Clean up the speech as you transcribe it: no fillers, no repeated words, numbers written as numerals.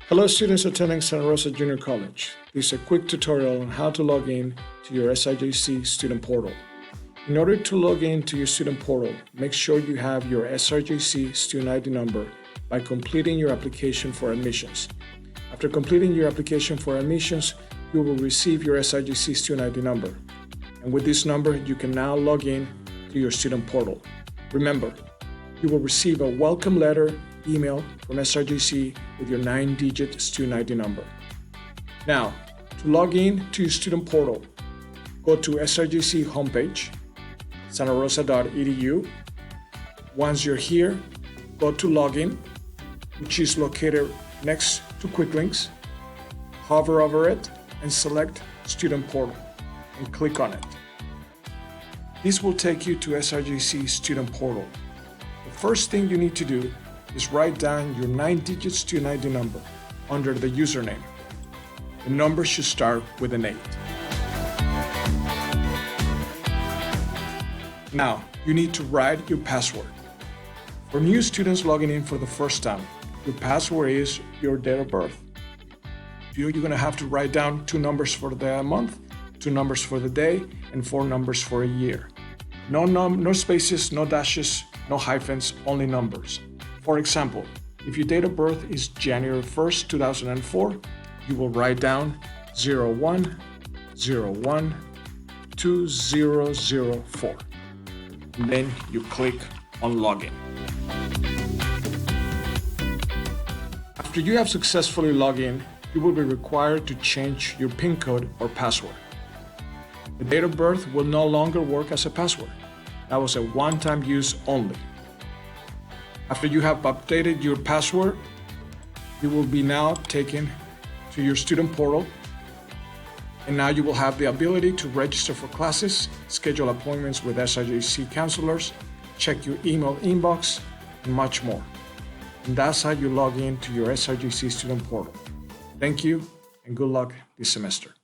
Hello students attending Santa Rosa Junior College. This is a quick tutorial on how to log in to your SRJC student portal. In order to log in to your student portal, make sure you have your SRJC student ID number by completing your application for admissions. After completing your application for admissions, you will receive your SRJC student ID number. And with this number, you can now log in to your student portal. Remember, you will receive a welcome letter email from SRJC with your 9-digit student ID number. Now, to log in to your student portal, go to SRJC homepage, santarosa.edu. Once you're here, go to Login, which is located next to Quick Links. Hover over it and select Student Portal and click on it. This will take you to SRJC Student Portal. The first thing you need to do is write down your 9-digit student ID number under the username. The number should start with an 8. Now, you need to write your password. For new students logging in for the first time, your password is your date of birth. You're going to have to write down 2 numbers for the month, 2 numbers for the day, and 4 numbers for a year. No spaces, no dashes, no hyphens, only numbers. For example, if your date of birth is January 1st, 2004, you will write down 01012004. And then you click on Login. After you have successfully logged in, you will be required to change your PIN code or password. The date of birth will no longer work as a password. That was a one-time use only. After you have updated your password, you will be now taken to your student portal, and now you will have the ability to register for classes, schedule appointments with SRJC counselors, check your email inbox, and much more. And that's how you log in to your SRJC student portal. Thank you, and good luck this semester.